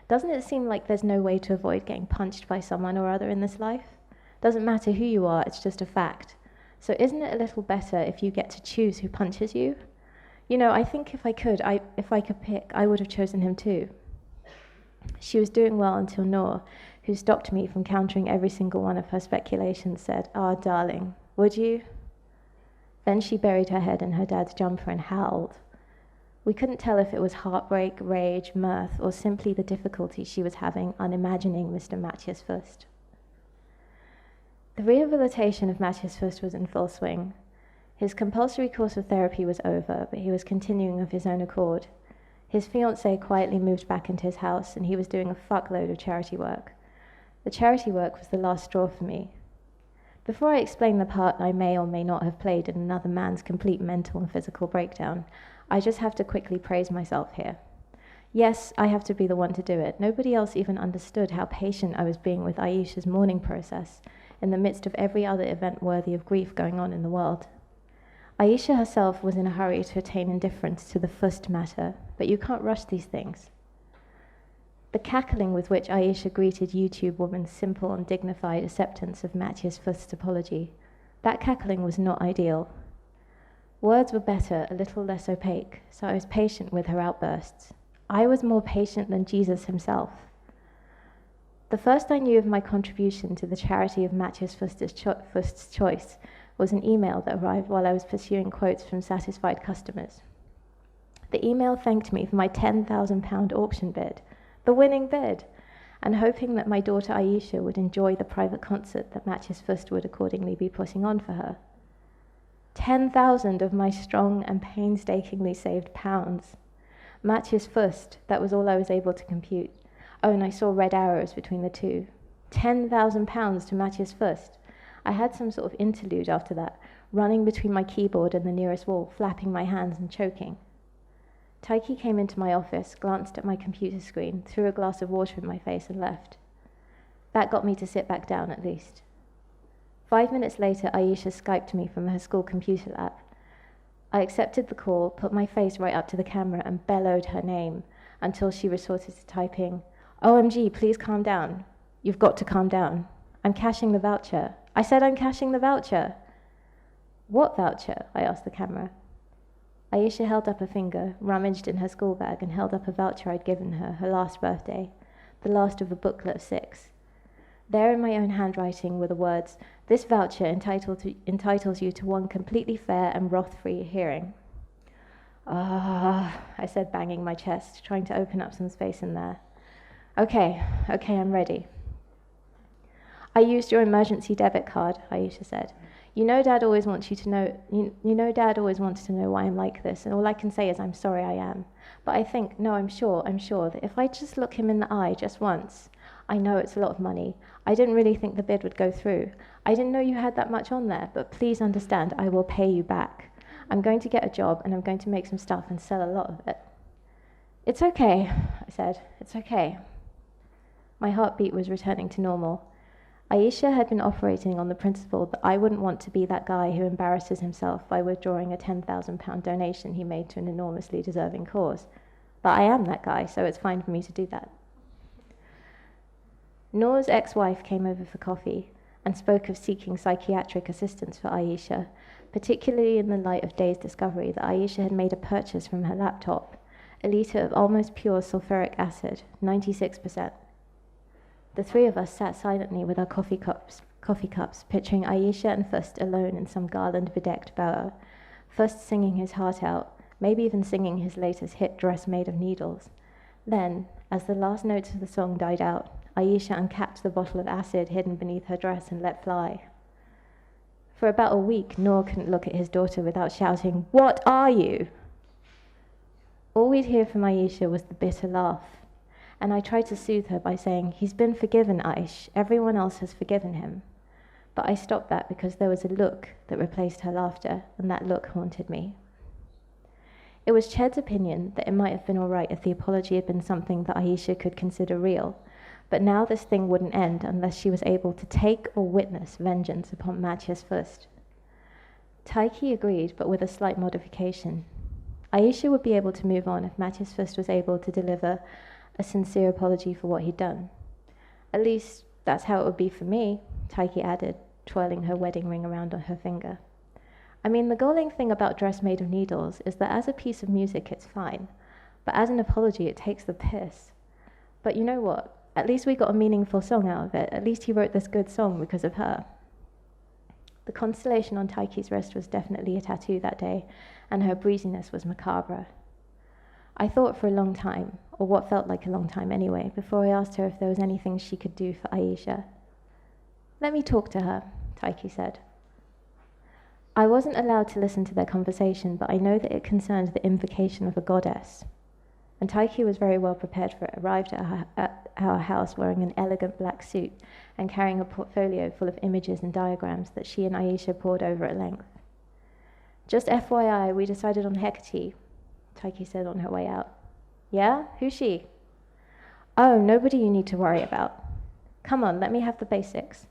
Speaker 2: Doesn't it seem like there's no way to avoid getting punched by someone or other in this life? Doesn't matter who you are, it's just a fact. So isn't it a little better if you get to choose who punches you? You know, I think if I could pick, I would have chosen him too. She was doing well until Noor, who stopped me from countering every single one of her speculations, said, "Ah, darling, would you?" Then she buried her head in her dad's jumper and howled. We couldn't tell if it was heartbreak, rage, mirth, or simply the difficulty she was having unimagining Mr. Mathias Fust. The rehabilitation of Mathias Fust was in full swing. His compulsory course of therapy was over, but he was continuing of his own accord. His fiancée quietly moved back into his house, and he was doing a fuckload of charity work. The charity work was the last straw for me. Before I explain the part I may or may not have played in another man's complete mental and physical breakdown, I just have to quickly praise myself here. Yes, I have to be the one to do it. Nobody else even understood how patient I was being with Aisha'S mourning process in the midst of every other event worthy of grief going on in the world. Aisha herself was in a hurry to attain indifference to the Fust matter, but you can't rush these things. The cackling with which Aisha greeted YouTube Woman's simple and dignified acceptance of Mathias Fust's apology, that cackling was not ideal. Words were better, a little less opaque, so I was patient with her outbursts. I was more patient than Jesus himself. The first I knew of my contribution to the charity of Mathias Fust's choice was an email that arrived while I was pursuing quotes from satisfied customers. The email thanked me for my £10,000 auction bid, the winning bid, and hoping that my daughter Aisha would enjoy the private concert that Mathias Fust would accordingly be putting on for her. 10,000 of my strong and painstakingly saved pounds. Mathias Fust, that was all I was able to compute. Oh, and I saw red arrows between the two. £10,000 to Mathias Fust. I had some sort of interlude after that, running between my keyboard and the nearest wall, flapping my hands and choking. Taiki came into my office, glanced at my computer screen, threw a glass of water in my face and left. That got me to sit back down at least. 5 minutes later, Aisha Skyped me from her school computer lab. I accepted the call, put my face right up to the camera and bellowed her name until she resorted to typing, "OMG, please calm down. You've got to calm down. I'm cashing the voucher. I said I'm cashing the voucher." "What voucher?" I asked the camera. Aisha held up a finger, rummaged in her school bag, and held up a voucher I'd given her, her last birthday, the last of a booklet of 6. There in my own handwriting were the words, "This voucher entitles you to one completely fair and wrath-free hearing." I said, banging my chest, trying to open up some space in there. Okay, I'm ready. "I used your emergency debit card," Aisha said. You know Dad always wants to know why I'm like this, and all I can say is I'm sorry I am. But I think, no, I'm sure that if I just look him in the eye just once, I know it's a lot of money. I didn't really think the bid would go through. I didn't know you had that much on there, but please understand, I will pay you back. I'm going to get a job, and I'm going to make some stuff and sell a lot of it." "It's okay," I said, "it's okay." My heartbeat was returning to normal. Aisha had been operating on the principle that I wouldn't want to be that guy who embarrasses himself by withdrawing a £10,000 donation he made to an enormously deserving cause. But I am that guy, so it's fine for me to do that. Noor's ex-wife came over for coffee and spoke of seeking psychiatric assistance for Aisha, particularly in the light of Day's discovery that Aisha had made a purchase from her laptop, a litre of almost pure sulfuric acid, 96%. The three of us sat silently with our coffee cups, picturing Aisha and Fust alone in some garland-bedecked bower, Fust singing his heart out, maybe even singing his latest hit, Dress Made of Needles. Then, as the last notes of the song died out, Aisha uncapped the bottle of acid hidden beneath her dress and let fly. For about a week, Noor couldn't look at his daughter without shouting, "What are you?" All we'd hear from Aisha was the bitter laugh, and I tried to soothe her by saying, "He's been forgiven, Aish. Everyone else has forgiven him." But I stopped that because there was a look that replaced her laughter, and that look haunted me. It was Ched's opinion that it might have been all right if the apology had been something that Aisha could consider real, but now this thing wouldn't end unless she was able to take or witness vengeance upon Matthias first. Taiki agreed, but with a slight modification. Aisha would be able to move on if Matthias first was able to deliver a sincere apology for what he'd done. At least, that's how it would be for me, Taiki added, twirling her wedding ring around on her finger. I mean, the galling thing about Dress Made of Needles is that as a piece of music, it's fine, but as an apology, it takes the piss. But you know what? At least we got a meaningful song out of it. At least he wrote this good song because of her. The constellation on Taiki's wrist was definitely a tattoo that day, and her breeziness was macabre. I thought for a long time, or what felt like a long time anyway, before I asked her if there was anything she could do for Aisha. "Let me talk to her," Taiki said. I wasn't allowed to listen to their conversation, but I know that it concerned the invocation of a goddess. And Taiki was very well prepared for it, arrived at our house wearing an elegant black suit and carrying a portfolio full of images and diagrams that she and Aisha pored over at length. "Just FYI, we decided on Hecate," Taiki said on her way out. "Yeah? Who's she?" "Oh, nobody you need to worry about. Come on, let me have the basics."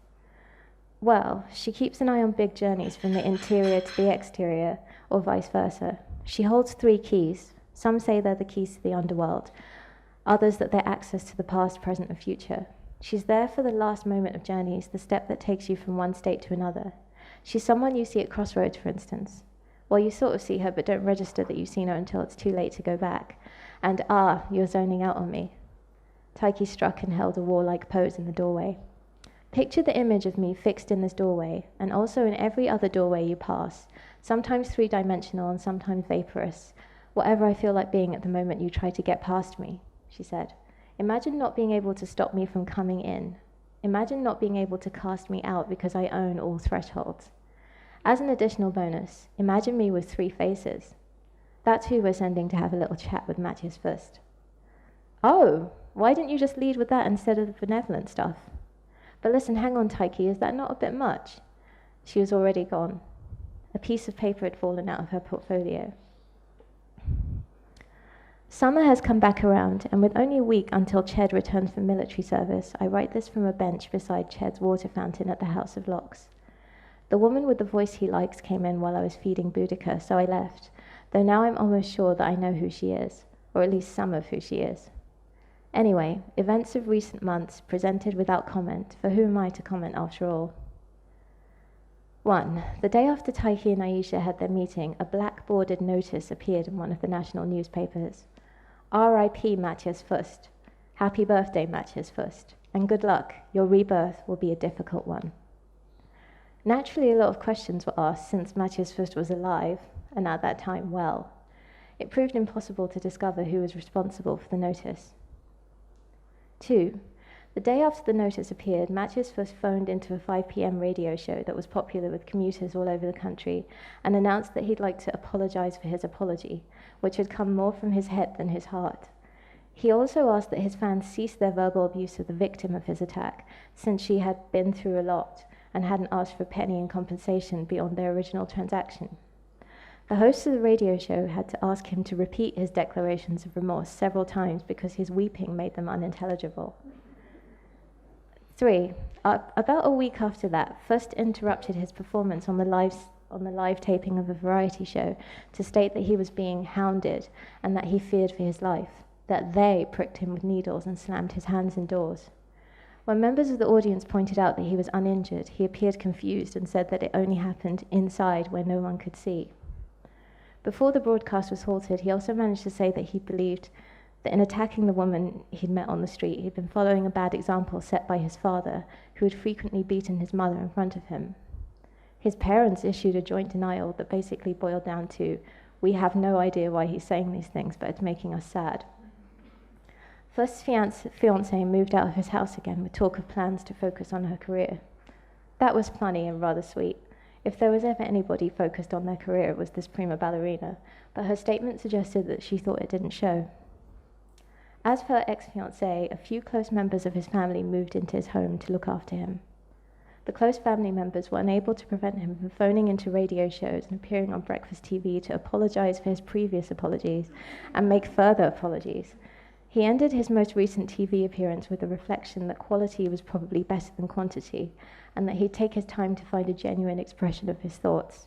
Speaker 2: "Well, she keeps an eye on big journeys from the interior to the exterior, or vice versa. She holds 3 keys. Some say they're the keys to the underworld, others that they're access to the past, present, and future. She's there for the last moment of journeys, the step that takes you from one state to another. She's someone you see at crossroads, for instance. Well, you sort of see her, but don't register that you've seen her until it's too late to go back. And you're zoning out on me." Taiki struck and held a warlike pose in the doorway. "Picture the image of me fixed in this doorway, and also in every other doorway you pass, sometimes 3-dimensional and sometimes vaporous, whatever I feel like being at the moment you try to get past me," she said. "Imagine not being able to stop me from coming in. Imagine not being able to cast me out because I own all thresholds. As an additional bonus, imagine me with 3 faces. That's who we're sending to have a little chat with Matthias first." "Oh, why didn't you just lead with that instead of the benevolent stuff? But listen, hang on, Taiki, is that not a bit much?" She was already gone. A piece of paper had fallen out of her portfolio. "Summer has come back around, and with only a week until Ched returns from military service, I write this from a bench beside Ched's water fountain at the House of Locks. The woman with the voice he likes came in while I was feeding Boudica, so I left, though now I'm almost sure that I know who she is, or at least some of who she is. Anyway, events of recent months presented without comment, for who am I to comment after all? 1. The day after Taiki and Aisha had their meeting, a black-bordered notice appeared in one of the national newspapers. "R.I.P. Matthias Fust. Happy birthday, Matthias Fust. And good luck. Your rebirth will be a difficult one." Naturally, a lot of questions were asked since Matthias Fust was alive, and at that time well. It proved impossible to discover who was responsible for the notice. 2. The day after the notice appeared, Matthias Fust phoned into a 5 p.m. radio show that was popular with commuters all over the country and announced that he'd like to apologize for his apology, which had come more from his head than his heart. He also asked that his fans cease their verbal abuse of the victim of his attack, since she had been through a lot and hadn't asked for a penny in compensation beyond their original transaction. The host of the radio show had to ask him to repeat his declarations of remorse several times because his weeping made them unintelligible. 3. About a week after that, Fust interrupted his performance on the live taping of a variety show to state that he was being hounded and that he feared for his life, that they pricked him with needles and slammed his hands in doors. When members of the audience pointed out that he was uninjured, he appeared confused and said that it only happened inside where no one could see. Before the broadcast was halted, he also managed to say that he believed that in attacking the woman he'd met on the street, he'd been following a bad example set by his father, who had frequently beaten his mother in front of him. His parents issued a joint denial that basically boiled down to, "We have no idea why he's saying these things, but it's making us sad." Fust's fiancée moved out of his house again with talk of plans to focus on her career. That was funny and rather sweet. If there was ever anybody focused on their career, it was this prima ballerina, but her statement suggested that she thought it didn't show. As for her ex-fiancé, a few close members of his family moved into his home to look after him. The close family members were unable to prevent him from phoning into radio shows and appearing on breakfast TV to apologize for his previous apologies and make further apologies. He ended his most recent TV appearance with the reflection that quality was probably better than quantity, and that he'd take his time to find a genuine expression of his thoughts.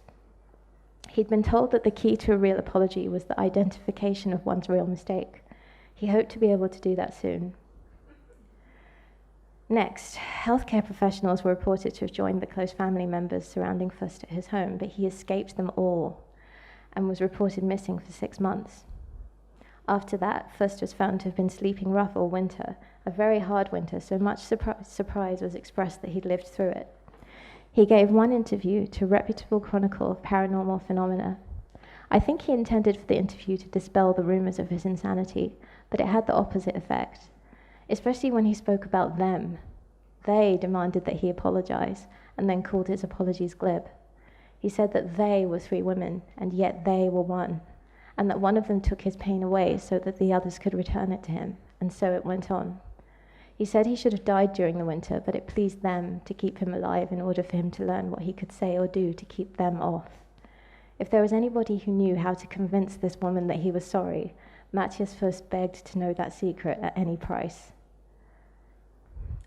Speaker 2: He'd been told that the key to a real apology was the identification of one's real mistake. He hoped to be able to do that soon. Next, healthcare professionals were reported to have joined the close family members surrounding Fust at his home, but he escaped them all and was reported missing for 6 months. After that, Fust was found to have been sleeping rough all winter, a very hard winter, so much surprise was expressed that he'd lived through it. He gave one interview to a reputable chronicle of paranormal phenomena. I think he intended for the interview to dispel the rumors of his insanity, but it had the opposite effect, especially when he spoke about them. They demanded that he apologize, and then called his apologies glib. He said that they were 3 women, and yet they were one, and that one of them took his pain away so that the others could return it to him, and so it went on. He said he should have died during the winter, but it pleased them to keep him alive in order for him to learn what he could say or do to keep them off. If there was anybody who knew how to convince this woman that he was sorry, Matthias first begged to know that secret at any price.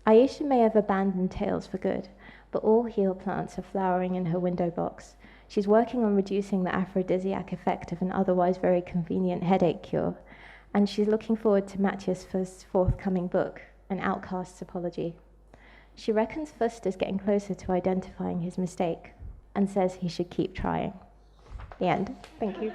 Speaker 2: Aisha may have abandoned tales for good, but all heal plants are flowering in her window box. She's working on reducing the aphrodisiac effect of an otherwise very convenient headache cure, and she's looking forward to Matthias' first forthcoming book, An Outcast's Apology. She reckons Fust is getting closer to identifying his mistake, and says he should keep trying. The end. Thank you.